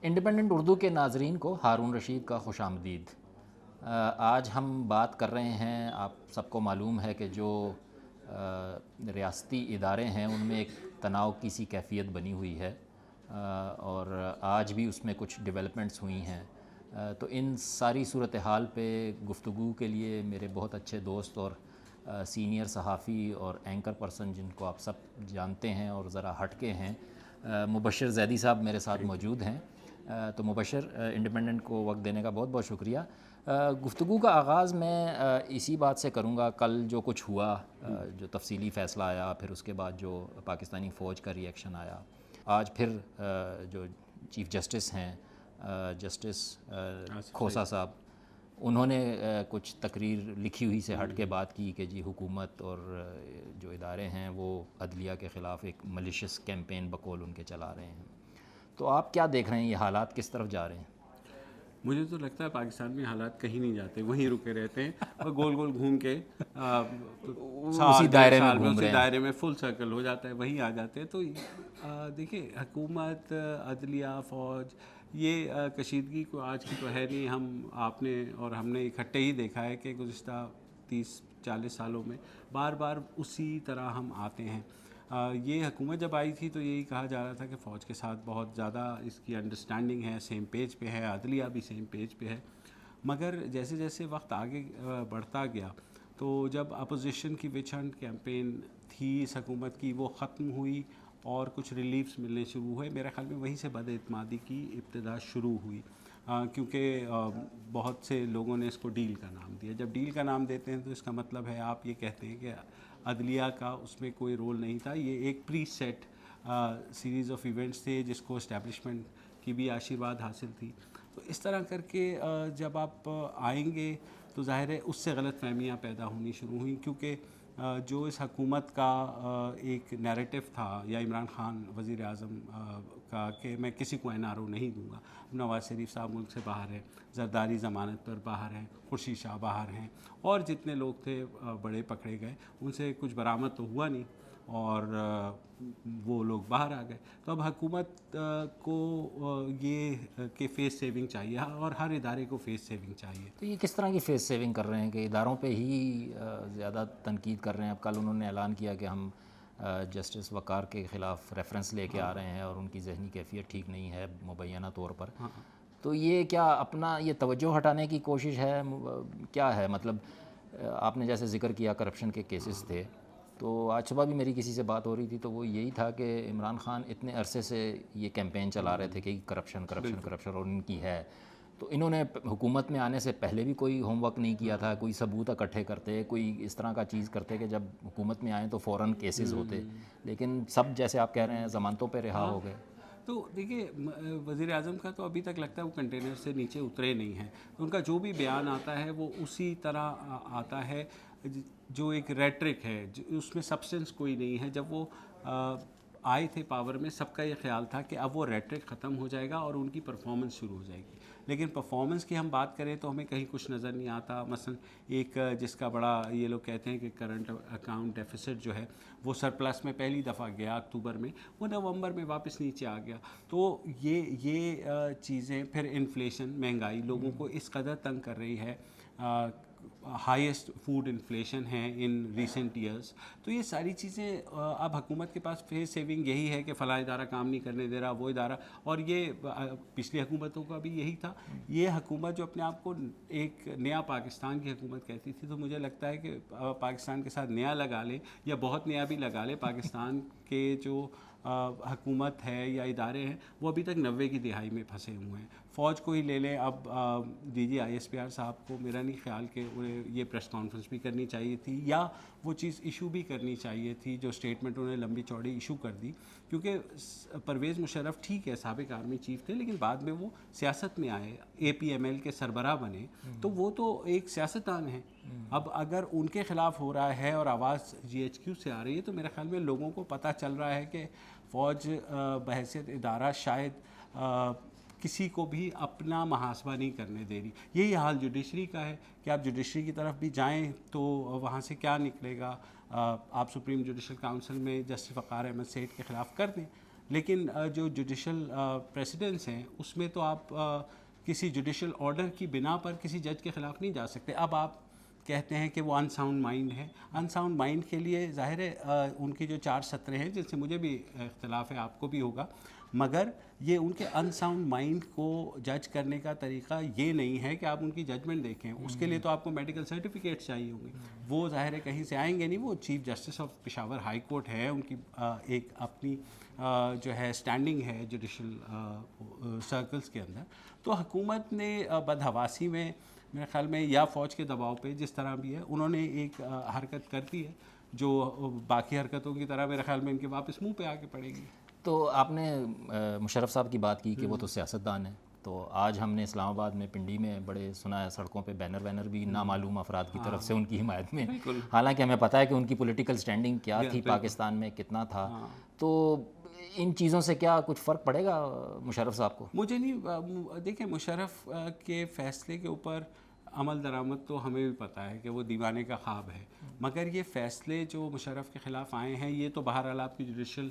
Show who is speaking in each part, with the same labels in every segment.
Speaker 1: Independent Urdu کے ناظرین کو ہارون رشید کا خوش آمدید۔ آج ہم بات کر رہے ہیں، آپ سب کو معلوم ہے کہ جو ریاستی ادارے ہیں ان میں ایک تناؤ کی سی کیفیت بنی ہوئی ہے، اور آج بھی اس میں کچھ ڈیولپمنٹس ہوئی ہیں۔ تو ان ساری صورتحال پہ گفتگو کے لیے میرے بہت اچھے دوست اور سینئر صحافی اور اینکر پرسن جن کو آپ سب جانتے ہیں اور ذرا ہٹ کے ہیں، مبشر زیدی صاحب میرے ساتھ موجود ہیں۔ تو مبشر، انڈیپینڈنٹ کو وقت دینے کا بہت بہت شکریہ۔ گفتگو کا آغاز میں اسی بات سے کروں گا، کل جو کچھ ہوا، جو تفصیلی فیصلہ آیا، پھر اس کے بعد جو پاکستانی فوج کا ری ایکشن آیا، آج پھر جو چیف جسٹس ہیں جسٹس کھوسہ صاحب، انہوں نے کچھ تقریر لکھی ہوئی سے ہٹ کے بات کی کہ جی حکومت اور جو ادارے ہیں وہ عدلیہ کے خلاف ایک ملیشس کیمپین بقول ان کے چلا رہے ہیں۔ تو آپ کیا دیکھ رہے ہیں، یہ حالات کس طرف جا رہے ہیں؟
Speaker 2: مجھے تو لگتا ہے پاکستان میں حالات کہیں نہیں جاتے، وہیں رکے رہتے ہیں اور گول گول گھوم کے
Speaker 1: اسی دائرے میں گھوم رہے ہیں،
Speaker 2: دائرے میں فل سرکل ہو جاتا ہے، وہیں آ جاتے ہیں۔ تو دیکھیں، حکومت، عدلیہ، فوج، یہ کشیدگی کو آج کی تو ہے نہیں۔ آپ نے اور ہم نے اکٹھے ہی دیکھا ہے کہ گزشتہ 30-40 سالوں میں بار بار اسی طرح ہم آتے ہیں۔ یہ حکومت جب آئی تھی تو یہی کہا جا رہا تھا کہ فوج کے ساتھ بہت زیادہ اس کی انڈرسٹینڈنگ ہے، سیم پیج پہ ہے، عدلیہ بھی سیم پیج پہ ہے۔ مگر جیسے جیسے وقت آگے بڑھتا گیا تو جب اپوزیشن کی وچ ہنٹ کیمپین تھی اس حکومت کی، وہ ختم ہوئی اور کچھ ریلیفز ملنے شروع ہوئے، میرے خیال میں وہیں سے بد اعتمادی کی ابتدا شروع ہوئی، کیونکہ بہت سے لوگوں نے اس کو ڈیل کا نام دیا۔ جب ڈیل کا نام دیتے ہیں تو اس کا مطلب ہے آپ یہ کہتے ہیں کہ عدلیہ کا اس میں کوئی رول نہیں تھا، یہ ایک پری سیٹ سیریز آف ایونٹس تھے جس کو اسٹیبلشمنٹ کی بھی آشیرواد حاصل تھی۔ تو اس طرح کر کے جب آپ آئیں گے تو ظاہر ہے اس سے غلط فہمیاں پیدا ہونی شروع ہوئیں، کیونکہ جو اس حکومت کا ایک نیریٹو تھا، یا عمران خان وزیر اعظم کا، کہ میں کسی کو NRO نہیں دوں گا، نواز شریف صاحب ملک سے باہر ہیں، زرداری ضمانت پر باہر ہیں، خورشید شاہ باہر ہیں، اور جتنے لوگ تھے بڑے پکڑے گئے، ان سے کچھ برآمد تو ہوا نہیں اور وہ لوگ باہر آ گئے۔ تو اب حکومت کو یہ کہ فیس سیونگ چاہیے، اور ہر ادارے کو فیس سیونگ چاہیے۔
Speaker 1: تو یہ کس طرح کی فیس سیونگ کر رہے ہیں کہ اداروں پہ ہی زیادہ تنقید کر رہے ہیں؟ اب کل انہوں نے اعلان کیا کہ ہم جسٹس وقار کے خلاف ریفرنس لے کے آ رہے ہیں اور ان کی ذہنی کیفیت ٹھیک نہیں ہے مبینہ طور پر۔ تو یہ کیا اپنا یہ توجہ ہٹانے کی کوشش ہے؟ کیا ہے مطلب؟ آپ نے جیسے ذکر کیا کرپشن کے کیسز تھے، تو آج صبح بھی میری کسی سے بات ہو رہی تھی تو وہ یہی تھا کہ عمران خان اتنے عرصے سے یہ کیمپین چلا رہے تھے کہ کرپشن کرپشن کرپشن، اور ان کی ہے، تو انہوں نے حکومت میں آنے سے پہلے بھی کوئی ہوم ورک نہیں کیا تھا، کوئی ثبوت اکٹھے کرتے، کوئی اس طرح کا چیز کرتے کہ جب حکومت میں آئیں تو فوراً کیسز ہوتے، لیکن سب جیسے آپ کہہ رہے ہیں ضمانتوں پہ رہا ہو گئے۔
Speaker 2: تو دیکھیے، وزیر اعظم کا تو ابھی تک لگتا ہے وہ کنٹینر سے نیچے اترے نہیں ہیں۔ ان کا جو بھی بیان آتا ہے وہ اسی طرح آتا ہے جو ایک ریٹرک ہے، اس میں سبسٹنس کوئی نہیں ہے۔ جب وہ آئے تھے پاور میں، سب کا یہ خیال تھا کہ اب وہ ریٹرک ختم ہو جائے گا اور ان کی پرفارمنس شروع ہو جائے گی، لیکن پرفارمنس کی ہم بات کریں تو ہمیں کہیں کچھ نظر نہیں آتا۔ مثلا ایک جس کا بڑا یہ لوگ کہتے ہیں کہ کرنٹ اکاؤنٹ ڈیفیسٹ جو ہے وہ سرپلس میں پہلی دفعہ گیا اکتوبر میں، وہ نومبر میں واپس نیچے آ گیا۔ تو یہ چیزیں، پھر انفلیشن، مہنگائی لوگوں کو اس قدر تنگ کر رہی ہے، ہائیسٹ فوڈ انفلیشن ہے ان ریسنٹ ایئرس۔ تو یہ ساری چیزیں اب حکومت کے پاس فیس سیونگ یہی ہے کہ فلاں ادارہ کام نہیں کرنے دے رہا، وہ ادارہ، اور یہ پچھلی حکومتوں کا بھی یہی تھا۔ یہ حکومت جو اپنے آپ کو ایک نیا پاکستان کی حکومت کہتی تھی، تو مجھے لگتا ہے کہ پاکستان کے ساتھ نیا لگا لے یا بہت نیا بھی لگا لے، پاکستان کے جو حکومت ہے یا ادارے ہیں وہ ابھی تک 90 کی دہائی میں پھنسے ہوئے ہیں۔ فوج کو ہی لے لیں، اب DG ISPR صاحب کو میرا نہیں خیال کہ انہیں یہ پریس کانفرنس بھی کرنی چاہیے تھی، یا وہ چیز ایشو بھی کرنی چاہیے تھی جو اسٹیٹمنٹ انہیں لمبی چوڑی ایشو کر دی، کیونکہ پرویز مشرف ٹھیک ہے سابق آرمی چیف تھے، لیکن بعد میں وہ سیاست میں آئے، APML کے سربراہ بنے، تو وہ تو ایک سیاستدان ہیں۔ اب اگر ان کے خلاف ہو رہا ہے اور آواز GHQ سے آ رہی ہے، تو میرے خیال میں لوگوں کو پتہ چل رہا ہے کہ فوج بحیثیت ادارہ شاید کسی کو بھی اپنا محاسبہ نہیں کرنے دے رہی۔ یہی حال جوڈیشری کا ہے کہ آپ جوڈیشری کی طرف بھی جائیں تو وہاں سے کیا نکلے گا، آپ سپریم جوڈیشل کاؤنسل میں جسٹس وقار احمد سیٹھ کے خلاف کر دیں، لیکن جو جوڈیشل پریسیڈنٹس ہیں اس میں تو آپ کسی جوڈیشل آرڈر کی بنا پر کسی جج کے خلاف نہیں جا سکتے. اب آپ کہتے ہیں کہ وہ ان ساؤنڈ مائنڈ ہے. ان ساؤنڈ مائنڈ کے لیے ظاہر ہے ان کی جو 4 سطریں ہیں جن سے مجھے بھی اختلاف ہے, آپ کو بھی ہوگا, مگر یہ ان کے ان ساؤنڈ مائنڈ کو جج کرنے کا طریقہ یہ نہیں ہے کہ آپ ان کی ججمنٹ دیکھیں. اس کے لیے تو آپ کو میڈیکل سرٹیفکیٹ چاہیے ہوں گے, وہ ظاہر ہے کہیں سے آئیں گے نہیں. وہ chief justice of Peshawar high court ہے, ان کی ایک اپنی جو ہے اسٹینڈنگ ہے جوڈیشل سرکلز کے اندر. تو حکومت نے بدحواسی میں میرے خیال میں یا فوج کے دباؤ پہ جس طرح بھی ہے انہوں نے ایک حرکت کر دی ہے جو باقی حرکتوں کی طرح میرے خیال میں ان کے واپس منہ پہ آ کے پڑے گی.
Speaker 1: تو آپ نے مشرف صاحب کی بات کی کہ وہ تو سیاستدان ہیں, تو آج ہم نے اسلام آباد میں پنڈی میں بڑے سنا ہے سڑکوں پہ بینر بھی نامعلوم افراد کی طرف سے ان کی حمایت میں, حالانکہ ہمیں پتہ ہے کہ ان کی پولیٹیکل سٹینڈنگ کیا تھی پاکستان میں, کتنا تھا. تو ان چیزوں سے کیا کچھ فرق پڑے گا مشرف صاحب کو؟
Speaker 2: مجھے نہیں, دیکھیں مشرف کے فیصلے کے اوپر عمل درآمد تو ہمیں بھی پتہ ہے کہ وہ دیوانے کا خواب ہے, مگر یہ فیصلے جو مشرف کے خلاف آئے ہیں یہ تو بہرحال آپ کی جوڈیشل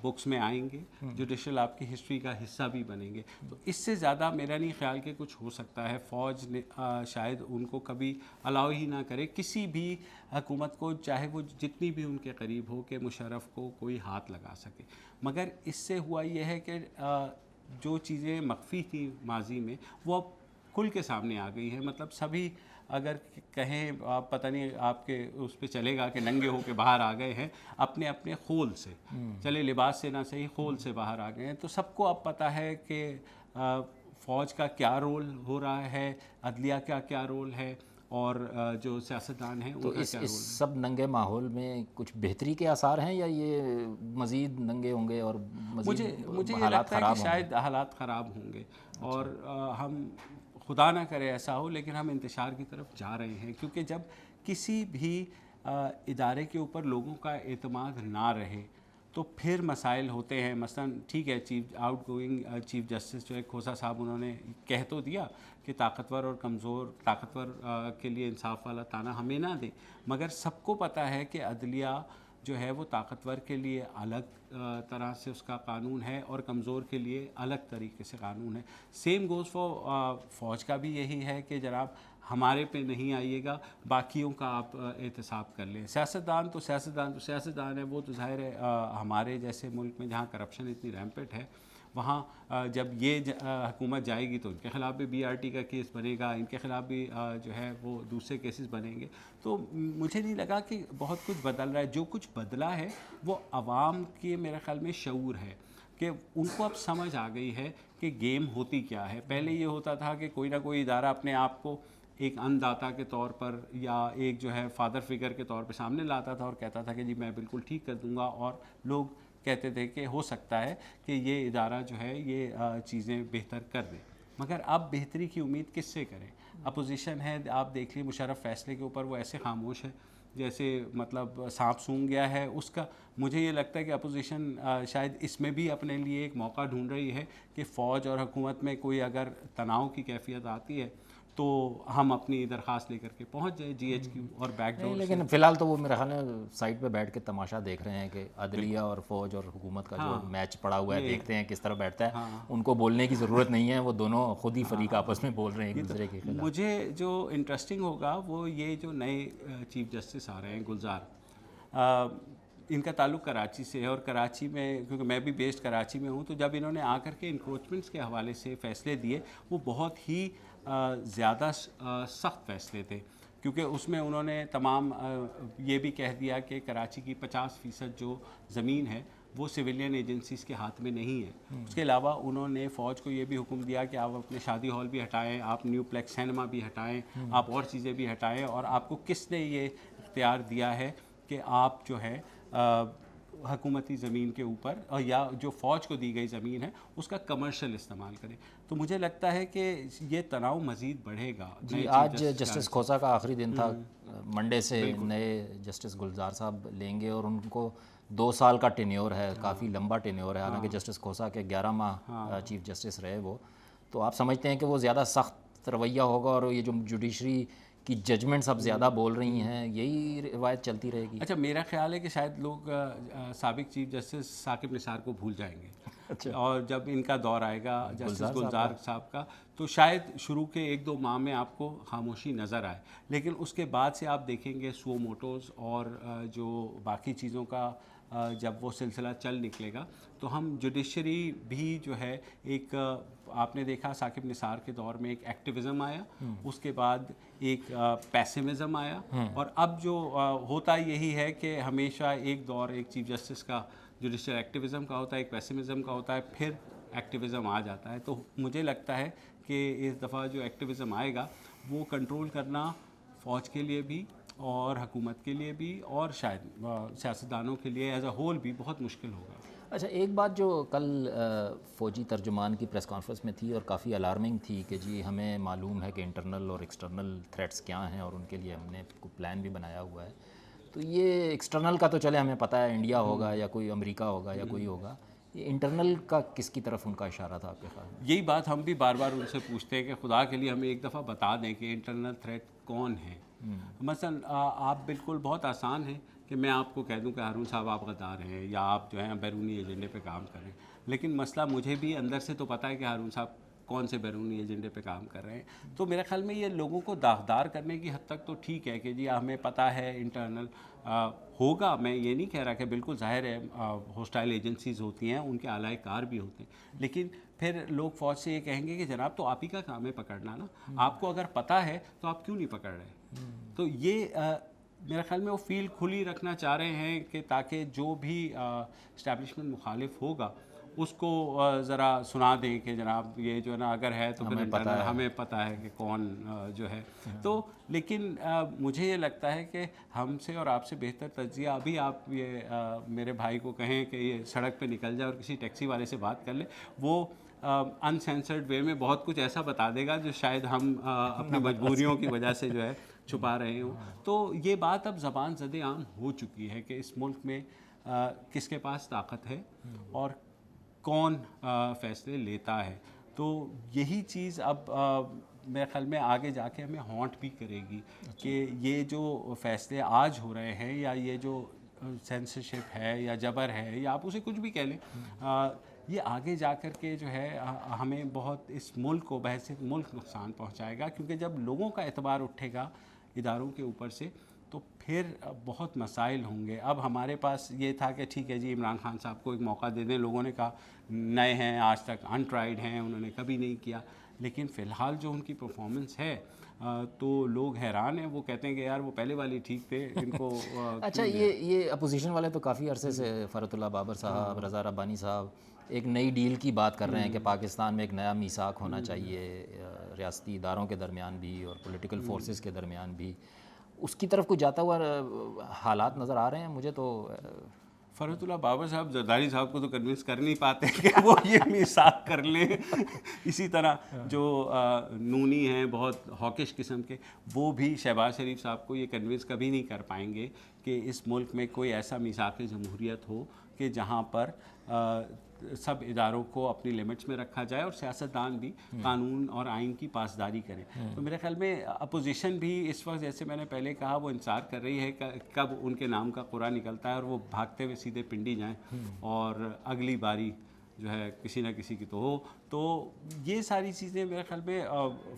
Speaker 2: بکس میں آئیں گے, جوڈیشل آپ کی ہسٹری کا حصہ بھی بنیں گے. تو اس سے زیادہ میرا نہیں خیال کہ کچھ ہو سکتا ہے. فوج نے شاید ان کو کبھی الاؤ ہی نہ کرے کسی بھی حکومت کو, چاہے وہ جتنی بھی ان کے قریب ہو, کہ مشرف کو کوئی ہاتھ لگا سکے. مگر اس سے ہوا یہ ہے کہ جو چیزیں مخفی تھیں ماضی میں وہ اب کھل کے سامنے آ گئی ہیں. مطلب سبھی اگر کہیں آپ پتہ نہیں آپ کے اس پہ چلے گا کہ ننگے ہو کے باہر آ گئے ہیں اپنے اپنے خول سے, چلے لباس سے نہ صحیح خول سے باہر آ گئے ہیں. تو سب کو اب پتہ ہے کہ فوج کا کیا رول ہو رہا ہے, عدلیہ کا کیا رول ہے, اور جو سیاستدان ہیں ان کا کیا رول ہے.
Speaker 1: اس سب ننگے ماحول میں کچھ بہتری کے آثار ہیں یا یہ مزید ننگے ہوں گے اور
Speaker 2: مجھے یہ لگتا ہے کہ شاید حالات خراب ہوں گے, اور ہم خدا نہ کرے ایسا ہو, لیکن ہم انتشار کی طرف جا رہے ہیں. کیونکہ جب کسی بھی ادارے کے اوپر لوگوں کا اعتماد نہ رہے تو پھر مسائل ہوتے ہیں. مثلا ٹھیک ہے آؤٹ گوئنگ چیف جسٹس جو ہے کھوسا صاحب, انہوں نے کہہ تو دیا کہ طاقتور اور کمزور, طاقتور کے لیے انصاف والا تانا ہمیں نہ دیں, مگر سب کو پتہ ہے کہ عدلیہ جو ہے وہ طاقتور کے لیے الگ طرح سے اس کا قانون ہے اور کمزور کے لیے الگ طریقے سے قانون ہے. سیم گوز فوج کا بھی یہی ہے کہ جناب ہمارے پہ نہیں آئیے گا, باقیوں کا آپ احتساب کر لیں. سیاستدان تو سیاستدان ہے, وہ تو ظاہر ہے ہمارے جیسے ملک میں جہاں کرپشن اتنی ریمپٹ ہے وہاں جب یہ حکومت جائے گی تو ان کے خلاف بھی BRT کا کیس بنے گا, ان کے خلاف بھی جو ہے وہ دوسرے کیسز بنیں گے. تو مجھے نہیں لگا کہ بہت کچھ بدل رہا ہے. جو کچھ بدلا ہے وہ عوام کے میرے خیال میں شعور ہے کہ ان کو اب سمجھ آ گئی ہے کہ گیم ہوتی کیا ہے. پہلے یہ ہوتا تھا کہ کوئی نہ کوئی ادارہ اپنے آپ کو ایک ان داتا کے طور پر یا ایک جو ہے فادر فگر کے طور پہ سامنے لاتا تھا اور کہتا تھا کہ جی میں بالکل ٹھیک کر دوں گا, اور لوگ کہتے تھے کہ ہو سکتا ہے کہ یہ ادارہ جو ہے یہ چیزیں بہتر کر دے. مگر اب بہتری کی امید کس سے کریں؟ اپوزیشن ہے, آپ دیکھ لیے مشرف فیصلے کے اوپر وہ ایسے خاموش ہے جیسے مطلب سانپ سونگ گیا ہے اس کا. مجھے یہ لگتا ہے کہ اپوزیشن شاید اس میں بھی اپنے لیے ایک موقع ڈھونڈ رہی ہے کہ فوج اور حکومت میں کوئی اگر تناؤ کی کیفیت آتی ہے تو ہم اپنی درخواست لے کر کے پہنچ جائیں GHQ اور بیک ڈور.
Speaker 1: لیکن فی الحال تو وہ میرا خیال ہے سائڈ پہ بیٹھ کے تماشا دیکھ رہے ہیں کہ عدلیہ اور فوج اور حکومت کا جو میچ پڑا ہوا ہے دیکھتے ہیں کس طرح بیٹھتا ہے. ان کو بولنے کی ضرورت نہیں ہے, وہ دونوں خود ہی فریق آپس میں بول رہے ہیں ایک دوسرے کے خلاف.
Speaker 2: مجھے جو انٹرسٹنگ ہوگا وہ یہ جو نئے چیف جسٹس آ رہے ہیں گلزار, ان کا تعلق کراچی سے ہے, اور کراچی میں کیونکہ میں بھی بیسڈ کراچی میں ہوں, تو جب انہوں نے آ کر کے انکروچمنٹس کے حوالے سے فیصلے دیے وہ بہت ہی زیادہ سخت فیصلے تھے. کیونکہ اس میں انہوں نے تمام یہ بھی کہہ دیا کہ کراچی کی 50% جو زمین ہے وہ سویلین ایجنسیز کے ہاتھ میں نہیں ہے. اس کے علاوہ انہوں نے فوج کو یہ بھی حکم دیا کہ آپ اپنے شادی ہال بھی ہٹائیں, آپ نیو پلیکس سینما بھی ہٹائیں, آپ اور چیزیں بھی ہٹائیں, اور آپ کو کس نے یہ اختیار دیا ہے کہ آپ جو ہے حکومتی زمین کے اوپر یا جو فوج کو دی گئی زمین ہے اس کا کمرشل استعمال کریں. تو مجھے لگتا ہے کہ یہ تناؤ مزید بڑھے گا.
Speaker 1: جی آج جسٹس کھوسا کا آخری دن تھا, منڈے سے نئے جسٹس گلزار صاحب لیں گے اور ان کو 2 سال کا ٹینیور ہے, کافی لمبا ٹینیور ہے. حالانکہ جسٹس کھوسا کے 11 ماہ چیف جسٹس رہے وہ, تو آپ سمجھتے ہیں کہ وہ زیادہ سخت رویہ ہوگا اور یہ جو جوڈیشری کی ججمنٹس اب زیادہ بول رہی ہیں، یہی روایت چلتی رہے گی؟
Speaker 2: اچھا، میرا خیال ہے کہ شاید لوگ سابق چیف جسٹس ثاقب نثار کو بھول جائیں گے، اور جب ان کا دور آئے گا جسٹس گلزار صاحب کا، تو شاید شروع کے 1-2 ماہ میں آپ کو خاموشی نظر آئے، لیکن اس کے بعد سے آپ دیکھیں گے سو موٹوز اور جو باقی چیزوں کا جب وہ سلسلہ چل نکلے گا تو ہم جوڈیشری بھی جو ہے ایک، آپ نے دیکھا ثاقب نثار کے دور میں ایک ایکٹیویزم آیا، اس کے بعد ایک پیسمزم آیا، اور اب جو ہوتا یہی ہے کہ ہمیشہ ایک دور ایک چیف جسٹس کا جوڈیشل ایکٹیویزم کا ہوتا ہے، ایک پیسمزم کا ہوتا ہے، پھر ایکٹیویزم آ جاتا ہے. تو مجھے لگتا ہے کہ اس دفعہ جو ایکٹیویزم آئے گا وہ کنٹرول کرنا فوج کے لیے بھی اور حکومت کے لیے بھی اور شاید سیاستدانوں کے لیے ایز اے ہول بھی بہت مشکل ہوگا.
Speaker 1: اچھا، ایک بات جو کل فوجی ترجمان کی پریس کانفرنس میں تھی اور کافی الارمنگ تھی کہ جی ہمیں معلوم ہے کہ انٹرنل اور ایکسٹرنل تھریٹس کیا ہیں اور ان کے لیے ہم نے کوئی پلان بھی بنایا ہوا ہے. تو یہ ایکسٹرنل کا تو چلے ہمیں پتہ ہے انڈیا ہوگا یا کوئی امریکہ ہوگا یا کوئی ہوگا، یہ انٹرنل کا کس کی طرف ان کا اشارہ تھا آپ کے خیال میں؟
Speaker 2: یہی بات ہم بھی بار بار ان سے پوچھتے ہیں کہ خدا کے لیے ہمیں ایک دفعہ بتا دیں کہ انٹرنل تھریٹ کون ہے. مثلا آپ بالکل بہت آسان ہے کہ میں آپ کو کہہ دوں کہ ہارون صاحب آپ غدار ہیں یا آپ جو ہیں بیرونی ایجنڈے پہ کام کر رہے ہیں، لیکن مسئلہ مجھے بھی اندر سے تو پتہ ہے کہ ہارون صاحب کون سے بیرونی ایجنڈے پہ کام کر رہے ہیں. تو میرے خیال میں یہ لوگوں کو داغدار کرنے کی حد تک تو ٹھیک ہے کہ جی ہمیں پتہ ہے انٹرنل ہوگا. میں یہ نہیں کہہ رہا کہ بالکل ظاہر ہے ہوسٹائل ایجنسیز ہوتی ہیں، ان کے اعلی کار بھی ہوتے ہیں، لیکن پھر لوگ فوج سے یہ کہیں گے کہ جناب تو آپ ہی کا کام ہے پکڑنا نا، آپ کو اگر پتہ ہے تو آپ کیوں نہیں پکڑ رہے. تو یہ میرے خیال میں وہ فیلڈ کھلی رکھنا چاہ رہے ہیں کہ تاکہ جو بھی اسٹیبلشمنٹ مخالف ہوگا اس کو ذرا سنا دیں کہ جناب یہ جو ہے نا اگر ہے تو پھر انٹرنل ہمیں پتہ ہے کہ کون جو ہے. تو لیکن مجھے یہ لگتا ہے کہ ہم سے اور آپ سے بہتر تجزیہ ابھی آپ یہ میرے بھائی کو کہیں کہ یہ سڑک پہ نکل جائے اور کسی ٹیکسی والے سے بات کر لے، وہ انسینسرڈ وے میں بہت کچھ ایسا بتا دے گا جو شاید ہم اپنی مجبوریوں کی وجہ سے جو ہے چھپا رہے ہوں. تو یہ بات اب زبان زد عام ہو چکی ہے کہ اس ملک میں کس کے پاس طاقت ہے اور کون فیصلے لیتا ہے. تو یہی چیز اب میرے خیال میں آگے جا کے ہمیں ہانٹ بھی کرے گی کہ یہ جو فیصلے آج ہو رہے ہیں یا یہ جو سینسرشپ ہے یا جبر ہے یا آپ اسے کچھ بھی کہہ لیں، یہ آگے جا کر کے جو ہے ہمیں بہت اس ملک کو بحیثیت ملک نقصان پہنچائے گا، کیونکہ جب لوگوں کا اعتبار اٹھے گا اداروں کے اوپر سے تو پھر بہت مسائل ہوں گے. اب ہمارے پاس یہ تھا کہ ٹھیک ہے جی عمران خان صاحب کو ایک موقع دے دیں، لوگوں نے کہا نئے ہیں، آج تک انٹرائیڈ ہیں، انہوں نے کبھی نہیں کیا، لیکن فی الحال جو ان کی پرفارمنس ہے تو لوگ حیران ہیں. وہ کہتے ہیں کہ یار وہ پہلے والی ٹھیک تھے، ان کو
Speaker 1: اچھا یہ اپوزیشن والے تو کافی عرصے سے فرحت اللہ بابر صاحب، رضا ربانی صاحب ایک نئی ڈیل کی بات کر رہے ہیں کہ پاکستان میں ایک نیا میثاق ہونا چاہیے ریاستی اداروں کے درمیان بھی اور پولیٹیکل فورسز کے درمیان بھی. اس کی طرف کوئی جاتا ہوا حالات نظر آ رہے ہیں؟ مجھے تو
Speaker 2: فرحت اللہ بابر صاحب زرداری صاحب کو تو کنونس کر نہیں پاتے کہ وہ یہ میثاق کر لیں. اسی طرح جو نونی ہیں بہت ہاکش قسم کے، وہ بھی شہباز شریف صاحب کو یہ کنونس کبھی نہیں کر پائیں گے کہ اس ملک میں کوئی ایسا میثاق جمہوریت ہو کہ جہاں پر سب اداروں کو اپنی لمٹس میں رکھا جائے اور سیاستدان بھی قانون اور آئین کی پاسداری کریں. تو میرے خیال میں اپوزیشن بھی اس وقت، جیسے میں نے پہلے کہا، وہ انتظار کر رہی ہے کہ کب ان کے نام کا قرعہ نکلتا ہے اور وہ بھاگتے ہوئے سیدھے پنڈی جائیں اور اگلی باری جو ہے کسی نہ کسی کی تو ہو. تو یہ ساری چیزیں میرے خیال میں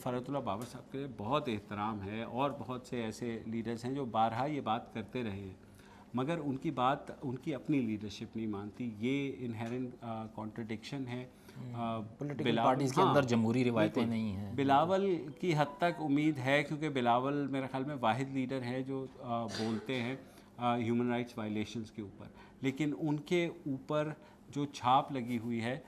Speaker 2: فرحت اللہ بابر صاحب کے بہت احترام ہے، اور بہت سے ایسے لیڈرز ہیں جو بارہا یہ بات کرتے رہے ہیں مگر ان کی بات ان کی اپنی لیڈرشپ نہیں مانتی. یہ انہیرنٹ کانٹرڈکشن ہے.
Speaker 1: پولیٹیکل پارٹیز کے اندر جمہوری روایتیں نہیں ہیں.
Speaker 2: بلاول کی حد تک امید ہے، کیونکہ بلاول میرے خیال میں واحد لیڈر ہے جو بولتے ہیں ہیومن رائٹس وائلیشنز کے اوپر، لیکن ان کے اوپر جو چھاپ لگی ہوئی ہے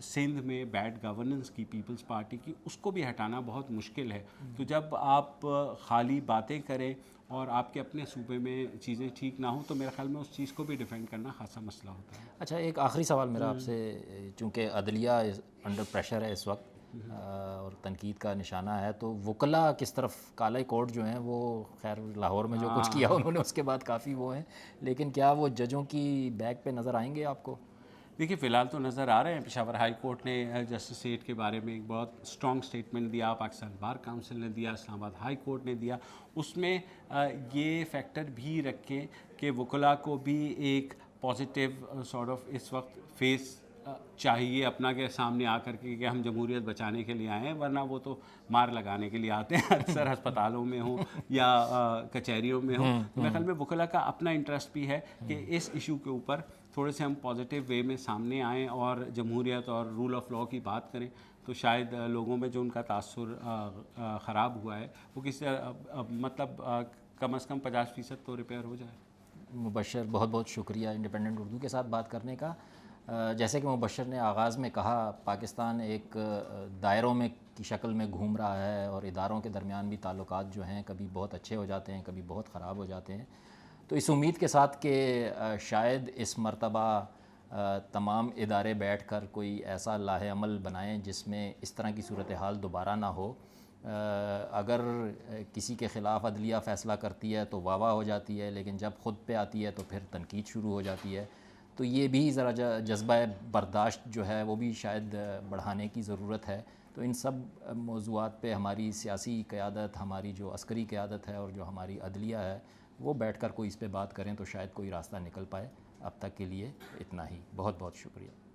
Speaker 2: سندھ میں بیڈ گورننس کی پیپلز پارٹی کی، اس کو بھی ہٹانا بہت مشکل ہے. تو جب آپ خالی باتیں کریں اور آپ کے اپنے صوبے میں چیزیں ٹھیک نہ ہوں تو میرے خیال میں اس چیز کو بھی ڈیفینڈ کرنا خاصا مسئلہ ہوتا ہے.
Speaker 1: اچھا، ایک آخری سوال میرا آپ سے، چونکہ عدلیہ انڈر پریشر ہے اس وقت اور تنقید کا نشانہ ہے، تو وکلا کس طرف؟ کالا کورٹ جو ہیں وہ خیر لاہور میں جو کچھ کیا انہوں نے اس کے بعد کافی وہ ہیں، لیکن کیا وہ ججوں کی بیک پہ نظر آئیں گے آپ کو؟
Speaker 2: دیکھیے فی الحال تو نظر آ رہے ہیں پشاور ہائی کورٹ نے جسٹس سیٹ کے بارے میں ایک بہت اسٹرانگ سٹیٹمنٹ دیا، پاکستان بار کونسل نے دیا، اسلام آباد ہائی کورٹ نے دیا. اس میں یہ فیکٹر بھی رکھیں کہ وکلاء کو بھی ایک پازیٹیو سارٹ آف اس وقت فیس چاہیے اپنا کہ سامنے آ کر کے کہ ہم جمہوریت بچانے کے لیے آئے ہیں، ورنہ وہ تو مار لگانے کے لیے آتے ہیں اکثر ہسپتالوں میں ہوں یا کچہریوں میں ہوں. تو میرے خیال میں وکلاء کا اپنا انٹرسٹ بھی ہے کہ اس ایشو کے اوپر تھوڑے سے ہم پازیٹیو وے میں سامنے آئیں اور جمہوریت اور رول آف لاء کی بات کریں، تو شاید لوگوں میں جو ان کا تاثر خراب ہوا ہے وہ کسی مطلب کم از کم 50% تو ریپیئر ہو جائے.
Speaker 1: مبشر بہت بہت شکریہ انڈیپینڈنٹ اردو کے ساتھ بات کرنے کا. جیسے کہ مبشر نے آغاز میں کہا، پاکستان ایک دائروں میں کی شکل میں گھوم رہا ہے اور اداروں کے درمیان بھی تعلقات جو ہیں کبھی بہت اچھے ہو جاتے ہیں، کبھی بہت خراب ہو جاتے ہیں. تو اس امید کے ساتھ کہ شاید اس مرتبہ تمام ادارے بیٹھ کر کوئی ایسا لاہ عمل بنائیں جس میں اس طرح کی صورتحال دوبارہ نہ ہو. اگر کسی کے خلاف عدلیہ فیصلہ کرتی ہے تو واہ واہ ہو جاتی ہے، لیکن جب خود پہ آتی ہے تو پھر تنقید شروع ہو جاتی ہے. تو یہ بھی ذرا جذبہ برداشت جو ہے وہ بھی شاید بڑھانے کی ضرورت ہے. تو ان سب موضوعات پہ ہماری سیاسی قیادت، ہماری جو عسکری قیادت ہے اور جو ہماری عدلیہ ہے، وہ بیٹھ کر کوئی اس پہ بات کریں تو شاید کوئی راستہ نکل پائے. اب تک کے لیے اتنا ہی. بہت بہت شکریہ.